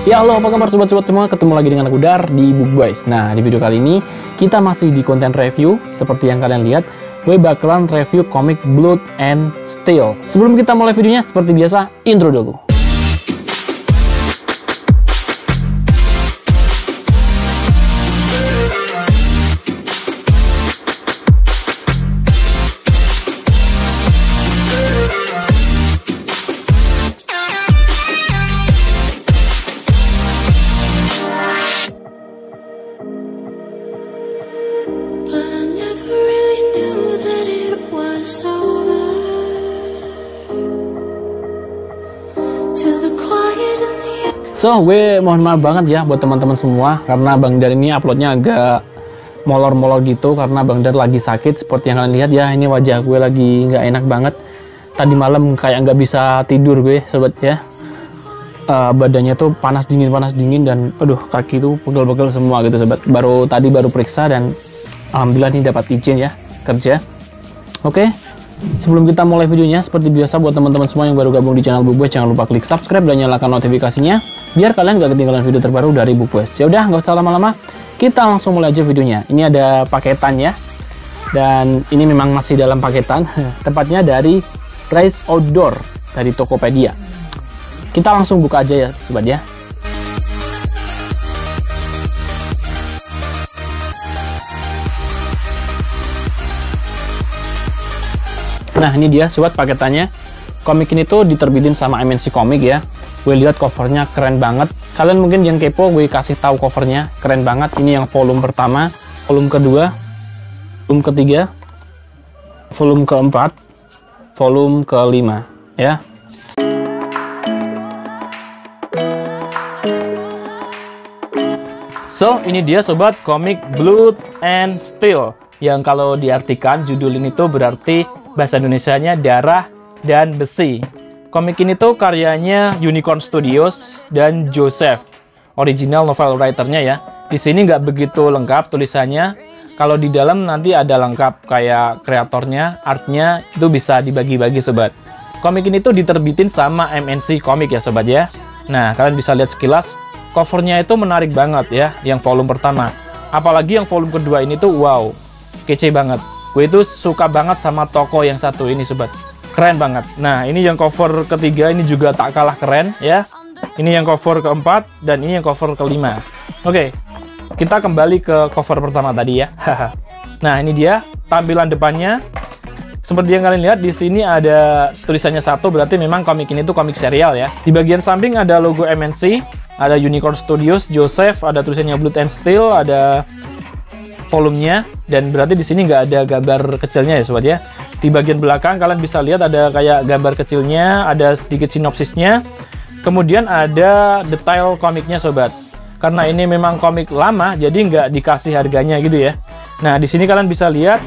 Ya halo, apa kabar sobat-sobat semua, ketemu lagi dengan aku Dar di Book Boys. Nah, di video kali ini kita masih di konten review. Seperti yang kalian lihat, gue bakalan review komik Blood and Steel. Sebelum kita mulai videonya, seperti biasa, intro dulu. So, gue mohon maaf banget ya buat teman-teman semua, karena Bang Dar ini uploadnya agak molor-molor gitu, karena Bang Dar lagi sakit. Seperti yang kalian lihat ya, ini wajah gue lagi nggak enak banget. Tadi malam kayak nggak bisa tidur gue, sobat ya. Badannya tuh panas dingin, dan aduh, kaki tuh pegel-pegel semua gitu, sobat. Tadi baru periksa, dan alhamdulillah ini dapat izin ya, kerja. Oke. Sebelum kita mulai videonya, seperti biasa buat teman-teman semua yang baru gabung di channel Book Boys, jangan lupa klik subscribe dan nyalakan notifikasinya biar kalian gak ketinggalan video terbaru dari Book Boys. Ya udah, nggak usah lama-lama, kita langsung mulai aja videonya. Ini ada paketan ya, dan ini memang masih dalam paketan, tepatnya dari Rise Outdoor dari Tokopedia. Kita langsung buka aja ya, sobat ya. Nah, ini dia sobat paketannya. Komik ini tuh diterbitin sama MNC Komik ya. Gue lihat covernya keren banget. Kalian mungkin yang kepo, gue kasih tahu covernya keren banget. Ini yang volume pertama, volume kedua, volume ketiga, volume keempat, volume kelima ya. So, ini dia sobat komik Blood and Steel, yang kalau diartikan judul ini tuh berarti bahasa Indonesianya Darah dan Besi. Komik ini tuh karyanya Unicorn Studios dan Joseph, original novel writer-nya ya. Di sini nggak begitu lengkap tulisannya. Kalau di dalam nanti ada lengkap kayak kreatornya, artnya itu bisa dibagi-bagi sobat. Komik ini tuh diterbitin sama MNC Komik ya sobat ya. Nah, kalian bisa lihat sekilas, covernya itu menarik banget ya, yang volume pertama. Apalagi yang volume kedua ini tuh wow, kece banget. Gue itu suka banget sama toko yang satu ini sobat, keren banget. Nah, ini yang cover ketiga ini juga tak kalah keren ya. Ini yang cover keempat, dan ini yang cover kelima. Oke, kita kembali ke cover pertama tadi ya. Nah, ini dia tampilan depannya. Seperti yang kalian lihat, di sini ada tulisannya satu, berarti memang komik ini tuh komik serial ya. Di bagian samping ada logo MNC, ada Unicorn Studios, Joseph, ada tulisannya Blood and Steel, ada volumenya, dan berarti di sini nggak ada gambar kecilnya ya sobat ya. Di bagian belakang kalian bisa lihat ada kayak gambar kecilnya, ada sedikit sinopsisnya, kemudian ada detail komiknya sobat. Karena ini memang komik lama, jadi nggak dikasih harganya gitu ya. Nah, di sini kalian bisa lihat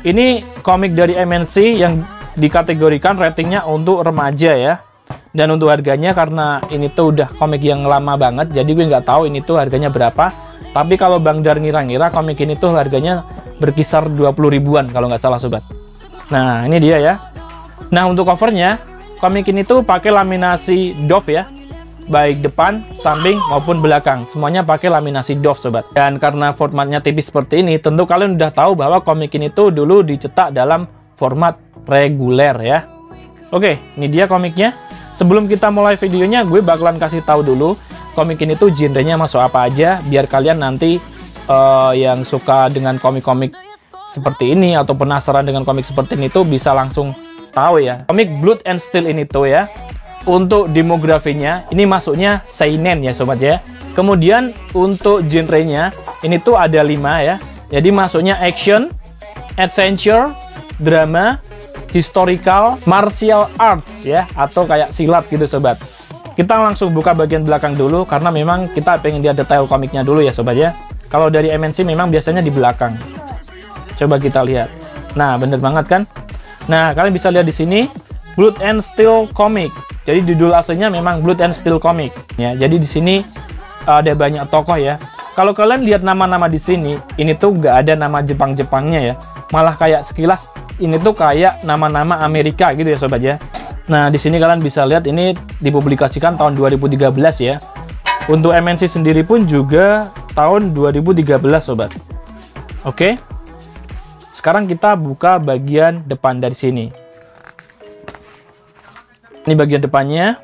ini komik dari MNC yang dikategorikan ratingnya untuk remaja ya. Dan untuk harganya, karena ini tuh udah komik yang lama banget, jadi gue nggak tahu ini tuh harganya berapa. Tapi kalau Bang Dar ngira-ngira komik ini tuh harganya berkisar 20 ribuan kalau nggak salah sobat. Nah, ini dia ya. Nah, untuk covernya, komik ini tuh pakai laminasi doff ya. Baik depan, samping, maupun belakang. Semuanya pakai laminasi doff sobat. Dan karena formatnya tipis seperti ini, tentu kalian udah tahu bahwa komik ini tuh dulu dicetak dalam format reguler ya. Oke, ini dia komiknya. Sebelum kita mulai videonya, gue bakalan kasih tahu dulu komik ini tuh genrenya masuk apa aja, biar kalian nanti yang suka dengan komik-komik seperti ini atau penasaran dengan komik seperti ini tuh bisa langsung tahu ya. Komik Blood and Steel ini tuh ya, untuk demografinya ini masuknya seinen ya sobat ya. Kemudian untuk genrenya ini tuh ada 5 ya. Jadi masuknya action, adventure, drama, historical, martial arts ya, atau kayak silat gitu sobat. Kita langsung buka bagian belakang dulu, karena memang kita pengen lihat detail komiknya dulu ya sobat ya. Kalau dari MNC memang biasanya di belakang. Coba kita lihat. Nah, bener banget kan? Nah, kalian bisa lihat di sini Blood and Steel Comic. Jadi judul aslinya memang Blood and Steel Comic ya. Jadi di sini ada banyak tokoh ya. Kalau kalian lihat nama-nama di sini, ini tuh nggak ada nama Jepang-Jepangnya ya. Malah kayak sekilas ini tuh kayak nama-nama Amerika gitu ya sobat ya. Nah, di sini kalian bisa lihat ini dipublikasikan tahun 2013 ya. Untuk MNC sendiri pun juga tahun 2013 sobat. Oke. Sekarang kita buka bagian depan dari sini. Ini bagian depannya.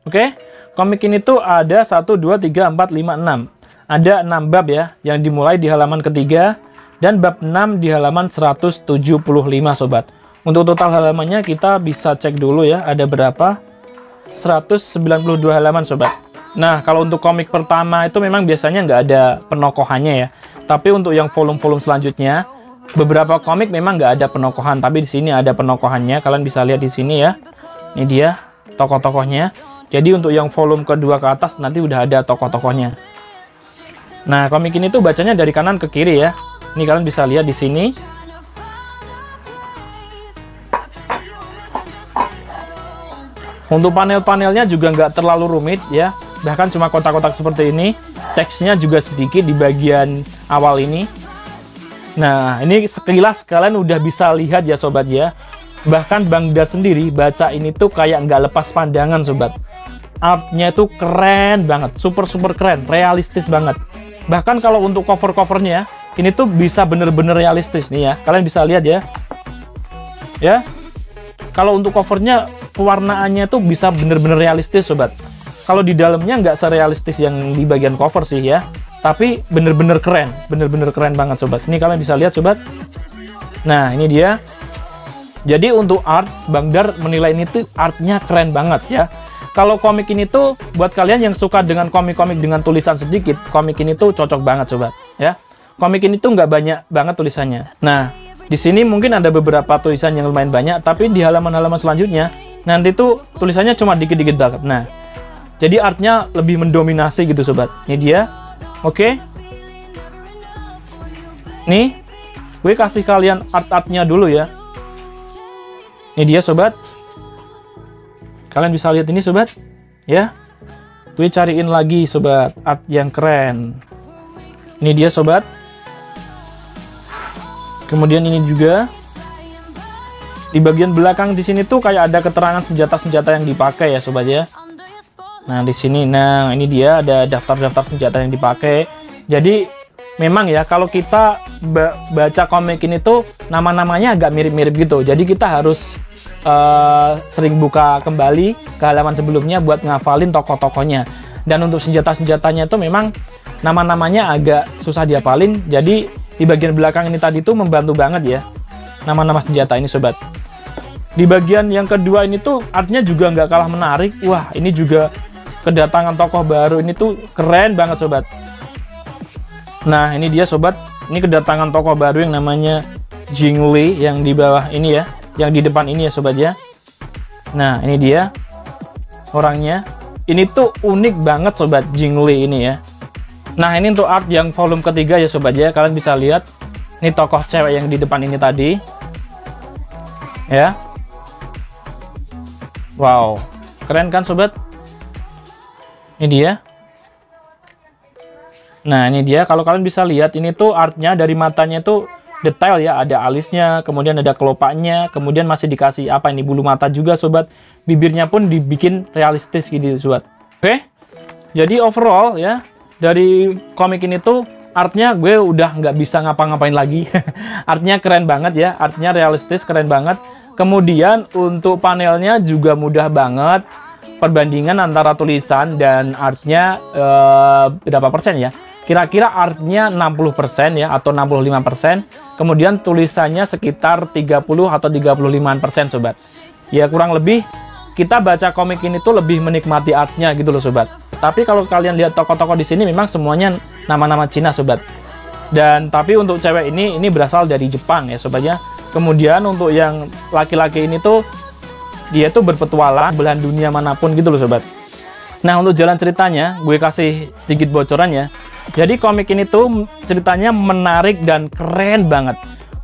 Oke. Komik ini tuh ada 1, 2, 3, 4, 5, 6. Ada 6 bab ya, yang dimulai di halaman ketiga dan bab 6 di halaman 175 sobat. Untuk total halamannya kita bisa cek dulu ya, ada berapa? 192 halaman sobat. Nah, kalau untuk komik pertama itu memang biasanya nggak ada penokohannya ya. Tapi untuk yang volume-volume selanjutnya, beberapa komik memang nggak ada penokohan. Tapi di sini ada penokohannya. Kalian bisa lihat di sini ya. Ini dia tokoh-tokohnya. Jadi untuk yang volume kedua ke atas nanti udah ada tokoh-tokohnya. Nah, komik ini tuh bacanya dari kanan ke kiri ya. Ini kalian bisa lihat di sini. Untuk panel-panelnya juga nggak terlalu rumit ya. Bahkan cuma kotak-kotak seperti ini. Teksnya juga sedikit di bagian awal ini. Nah, ini sekilas kalian udah bisa lihat ya sobat ya. Bahkan Bang Dar sendiri baca ini tuh kayak nggak lepas pandangan sobat. Artnya itu keren banget, super keren, realistis banget. Bahkan kalau untuk cover-covernya, ini tuh bisa bener-bener realistis nih ya. Kalian bisa lihat ya. Ya, kalau untuk covernya, pewarnaannya tuh bisa bener-bener realistis sobat. Kalau di dalamnya nggak serealistis yang di bagian cover sih ya, tapi bener-bener keren banget sobat. Ini kalian bisa lihat sobat. Nah, ini dia. Jadi untuk art, Bang Dar menilai ini tuh artnya keren banget ya. Kalau komik ini tuh buat kalian yang suka dengan komik-komik dengan tulisan sedikit, komik ini tuh cocok banget sobat ya. Komik ini tuh nggak banyak banget tulisannya. Nah, di sini mungkin ada beberapa tulisan yang lumayan banyak, tapi di halaman-halaman selanjutnya nanti tuh tulisannya cuma dikit-dikit banget. Nah, jadi artnya lebih mendominasi gitu sobat. Ini dia. Oke. Nih, gue kasih kalian art-artnya dulu ya. Ini dia sobat. Kalian bisa lihat ini sobat. Ya. Gue cariin lagi sobat art yang keren. Ini dia sobat. Kemudian ini juga. Di bagian belakang di sini tuh kayak ada keterangan senjata-senjata yang dipakai ya sobat ya. Nah, di sini, nah ini dia ada daftar-daftar senjata yang dipakai. Jadi memang ya kalau kita baca komik ini tuh nama-namanya agak mirip-mirip gitu. Jadi kita harus sering buka kembali ke halaman sebelumnya buat ngafalin tokoh-tokohnya. Dan untuk senjata-senjatanya itu memang nama-namanya agak susah dihafalin. Jadi di bagian belakang ini tadi tuh membantu banget ya nama-nama senjata ini sobat. Di bagian yang kedua ini tuh artnya juga nggak kalah menarik. Wah, ini juga kedatangan tokoh baru ini tuh keren banget sobat. Nah, ini dia sobat. Ini kedatangan tokoh baru yang namanya Jing Li yang di bawah ini ya, yang di depan ini ya sobat ya. Nah, ini dia orangnya. Ini tuh unik banget sobat Jing Li ini ya. Nah, ini untuk art yang volume ketiga ya sobat ya. Kalian bisa lihat ini tokoh cewek yang di depan ini tadi. Ya. Wow, keren kan sobat? Ini dia. Nah, ini dia. Kalau kalian bisa lihat, ini tuh artnya dari matanya tuh detail ya. Ada alisnya, kemudian ada kelopaknya, kemudian masih dikasih apa ini bulu mata juga sobat. Bibirnya pun dibikin realistis gitu sobat. Oke. Jadi overall ya, dari komik ini tuh artnya gue udah nggak bisa ngapa-ngapain lagi. Artnya keren banget ya. Artnya realistis, keren banget. Kemudian untuk panelnya juga mudah banget. Perbandingan antara tulisan dan artnya berapa persen ya? Kira-kira artnya 60% ya atau 65%. Kemudian tulisannya sekitar 30 atau 35% sobat. Ya kurang lebih kita baca komik ini tuh lebih menikmati artnya gitu loh sobat. Tapi kalau kalian lihat tokoh-tokoh di sini memang semuanya nama-nama Cina sobat. Dan tapi untuk cewek ini berasal dari Jepang ya sobatnya. Kemudian untuk yang laki-laki ini tuh dia tuh berpetualang belahan dunia manapun gitu loh sobat. Nah, untuk jalan ceritanya gue kasih sedikit bocorannya. Jadi komik ini tuh ceritanya menarik dan keren banget.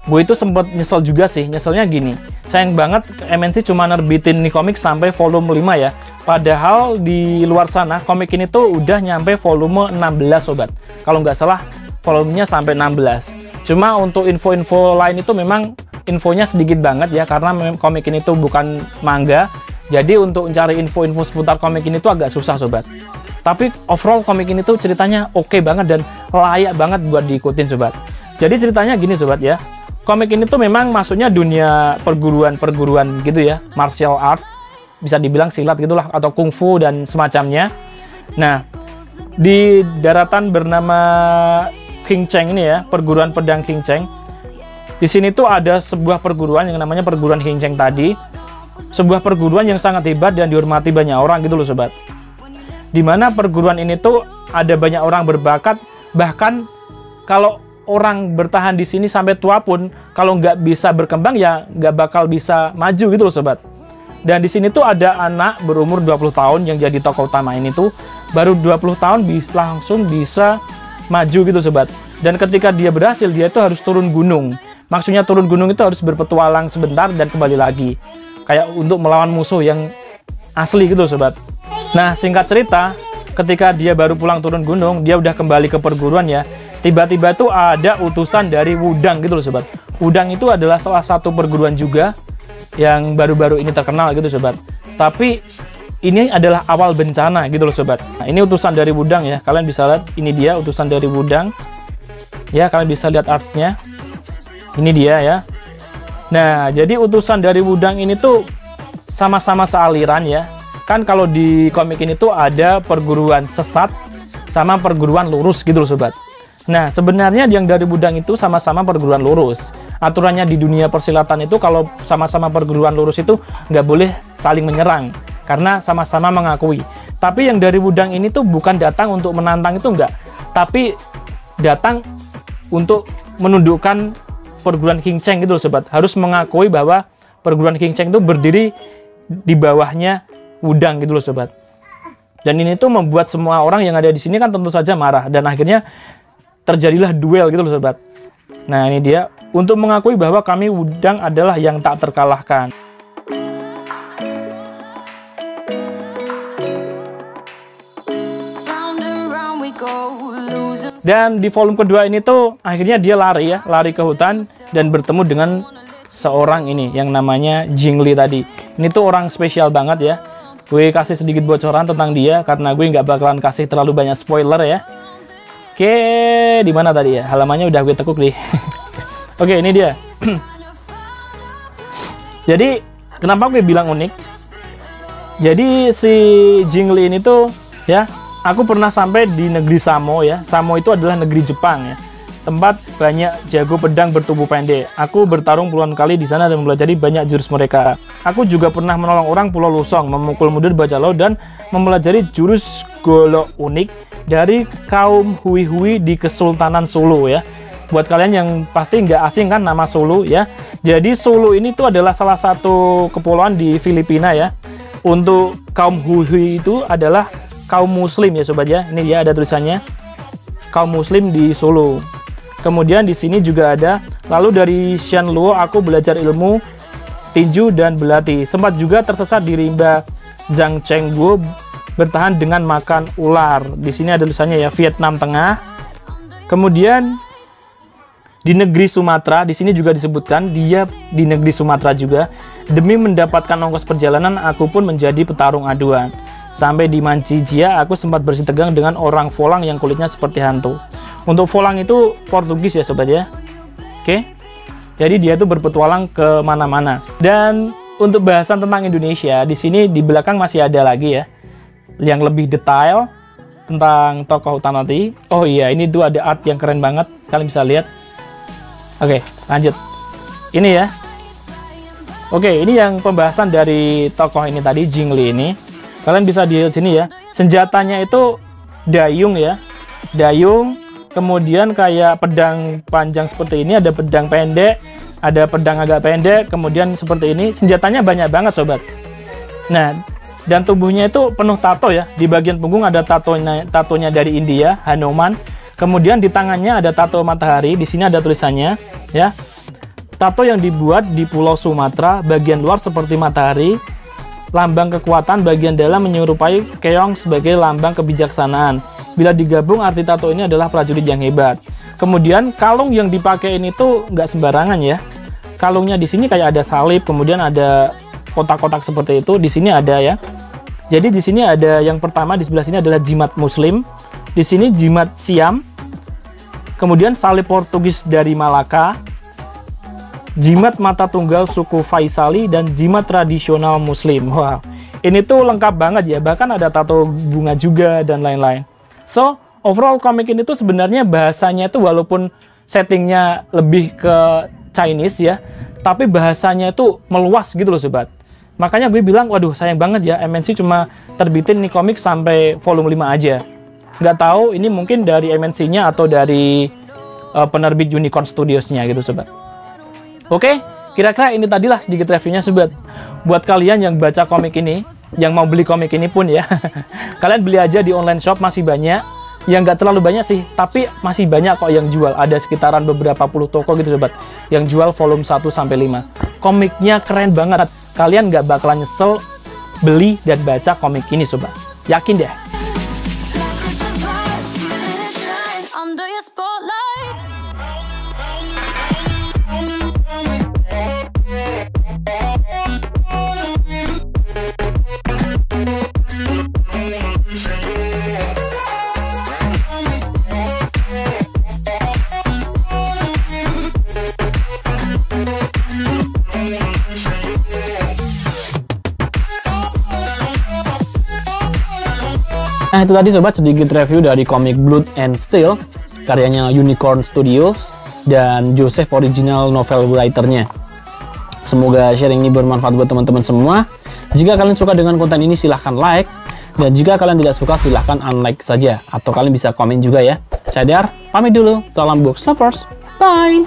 Gue itu sempat nyesel juga sih. Nyeselnya gini, sayang banget MNC cuma nerbitin nih komik sampai volume 5 ya. Padahal di luar sana komik ini tuh udah nyampe volume 16 sobat. Kalau nggak salah volumenya sampai 16. Cuma untuk info-info lain itu memang infonya sedikit banget ya, karena komik ini tuh bukan manga. Jadi untuk mencari info-info seputar komik ini tuh agak susah sobat. Tapi overall komik ini tuh ceritanya oke banget dan layak banget buat diikutin sobat. Jadi ceritanya gini sobat ya. Komik ini tuh memang masuknya dunia perguruan gitu ya, martial art, bisa dibilang silat gitulah atau kungfu dan semacamnya. Nah, di daratan bernama King Cheng ini ya, perguruan pedang King Cheng. Di sini tuh ada sebuah perguruan yang namanya perguruan King Cheng tadi. Sebuah perguruan yang sangat hebat dan dihormati banyak orang gitu loh sobat. Dimana perguruan ini tuh ada banyak orang berbakat, bahkan kalau orang bertahan di sini sampai tua pun kalau nggak bisa berkembang ya nggak bakal bisa maju gitu loh sobat. Dan di sini tuh ada anak berumur 20 tahun yang jadi tokoh utama ini tuh baru 20 tahun langsung bisa maju gitu sobat. Dan ketika dia berhasil, dia tuh harus turun gunung. Maksudnya turun gunung itu harus berpetualang sebentar dan kembali lagi, kayak untuk melawan musuh yang asli gitu sobat. Nah, singkat cerita, ketika dia baru pulang turun gunung, dia udah kembali ke perguruan ya. Tiba-tiba tuh ada utusan dari Wudang gitu loh sobat. Wudang itu adalah salah satu perguruan juga yang baru-baru ini terkenal gitu sobat. Tapi ini adalah awal bencana gitu loh sobat. Nah, ini utusan dari Wudang ya. Kalian bisa lihat, ini dia utusan dari Wudang. Ya, kalian bisa lihat artnya. Ini dia ya. Nah, jadi utusan dari Wudang ini tuh sama-sama sealiran ya. Kan kalau di komik ini tuh ada perguruan sesat sama perguruan lurus gitu loh sobat. Nah, sebenarnya yang dari Wudang itu sama-sama perguruan lurus. Aturannya di dunia persilatan itu kalau sama-sama perguruan lurus itu nggak boleh saling menyerang, karena sama-sama mengakui. Tapi yang dari Wudang ini tuh bukan datang untuk menantang itu enggak, tapi datang untuk menundukkan perguruan King Cheng gitu loh sobat. Harus mengakui bahwa perguruan King Cheng itu berdiri di bawahnya Wudang gitu loh sobat. Dan ini tuh membuat semua orang yang ada di sini kan tentu saja marah, dan akhirnya terjadilah duel gitu loh sobat. Nah, ini dia untuk mengakui bahwa kami Wudang adalah yang tak terkalahkan. Dan di volume kedua ini tuh akhirnya dia lari ya, lari ke hutan dan bertemu dengan seorang ini yang namanya Jingli tadi. Ini tuh orang spesial banget ya. Gue kasih sedikit bocoran tentang dia karena gue nggak bakalan kasih terlalu banyak spoiler ya. Oke, di mana tadi ya? Halamannya udah gue tekuk nih. Oke, ini dia. Jadi, kenapa gue bilang unik? Jadi si Jingli ini tuh ya, aku pernah sampai di negeri Samo ya. Samo itu adalah negeri Jepang ya. Tempat banyak jago pedang bertubuh pendek. Aku bertarung puluhan kali di sana dan mempelajari banyak jurus mereka. Aku juga pernah menolong orang Pulau Lusong, memukul mundur bajak laut dan mempelajari jurus golok unik dari kaum Hui-Hui di Kesultanan Sulu ya. Buat kalian yang pasti nggak asing kan nama Sulu ya. Jadi Sulu ini tuh adalah salah satu kepulauan di Filipina ya. Untuk kaum Hui itu adalah kaum Muslim ya sobat ya. Ini ya ada tulisannya kaum Muslim di Sulu. Kemudian di sini juga ada, lalu dari Shanluo aku belajar ilmu tinju dan belati. Sempat juga tersesat di rimba Zhang Chengguo, bertahan dengan makan ular. Di sini ada tulisannya ya Vietnam Tengah. Kemudian di negeri Sumatera, di sini juga disebutkan dia di negeri Sumatera juga. Demi mendapatkan ongkos perjalanan, aku pun menjadi petarung aduan. Sampai di Mancijia, aku sempat bersih tegang dengan orang Volang yang kulitnya seperti hantu. Untuk Volang itu Portugis ya sobat ya. Oke. Jadi dia tuh berpetualang ke mana-mana. Dan untuk bahasan tentang Indonesia, di sini di belakang masih ada lagi ya yang lebih detail tentang tokoh utama tadi. Oh iya, ini tuh ada art yang keren banget. Kalian bisa lihat. Oke, lanjut. Ini ya. Oke, ini yang pembahasan dari tokoh ini tadi, Jingli ini. Kalian bisa dilihat sini ya. Senjatanya itu dayung ya. Dayung. Kemudian kayak pedang panjang seperti ini, ada pedang pendek, ada pedang agak pendek, kemudian seperti ini. Senjatanya banyak banget sobat. Nah, dan tubuhnya itu penuh tato ya. Di bagian punggung ada tatonya dari India, Hanuman. Kemudian di tangannya ada tato matahari, di sini ada tulisannya ya. Tato yang dibuat di Pulau Sumatera, bagian luar seperti matahari, lambang kekuatan, bagian dalam menyerupai keong sebagai lambang kebijaksanaan. Bila digabung, arti tato ini adalah prajurit yang hebat. Kemudian kalung yang dipakai ini tuh nggak sembarangan ya. Kalungnya di sini kayak ada salib, kemudian ada kotak-kotak seperti itu. Di sini ada ya. Jadi di sini ada yang pertama, di sebelah sini adalah jimat Muslim. Di sini jimat Siam. Kemudian salib Portugis dari Malaka. Jimat mata tunggal suku Faisali dan jimat tradisional Muslim. Wah, ini tuh lengkap banget ya. Bahkan ada tato bunga juga dan lain-lain. So, overall komik ini tuh sebenarnya bahasanya itu walaupun settingnya lebih ke Chinese ya, tapi bahasanya itu meluas gitu loh sobat. Makanya gue bilang, waduh sayang banget ya MNC cuma terbitin nih komik sampai volume 5 aja. Nggak tahu ini mungkin dari MNC-nya atau dari penerbit Unicorn Studios-nya gitu sobat. Oke, kira-kira ini tadilah sedikit reviewnya sobat. Buat kalian yang baca komik ini, yang mau beli komik ini pun ya, kalian beli aja di online shop, masih banyak. Yang nggak terlalu banyak sih, tapi masih banyak kok yang jual. Ada sekitaran beberapa puluh toko gitu sobat, yang jual volume 1-5. Komiknya keren banget. Kalian nggak bakalan nyesel beli dan baca komik ini sobat. Yakin deh. Nah itu tadi sobat sedikit review dari komik Blood and Steel karyanya Unicorn Studios dan Joseph original novel writer-nya. Semoga sharing ini bermanfaat buat teman-teman semua. Jika kalian suka dengan konten ini silahkan like, dan jika kalian tidak suka silahkan unlike saja, atau kalian bisa komen juga ya. Saya Dar, pamit dulu. Salam books lovers. Bye.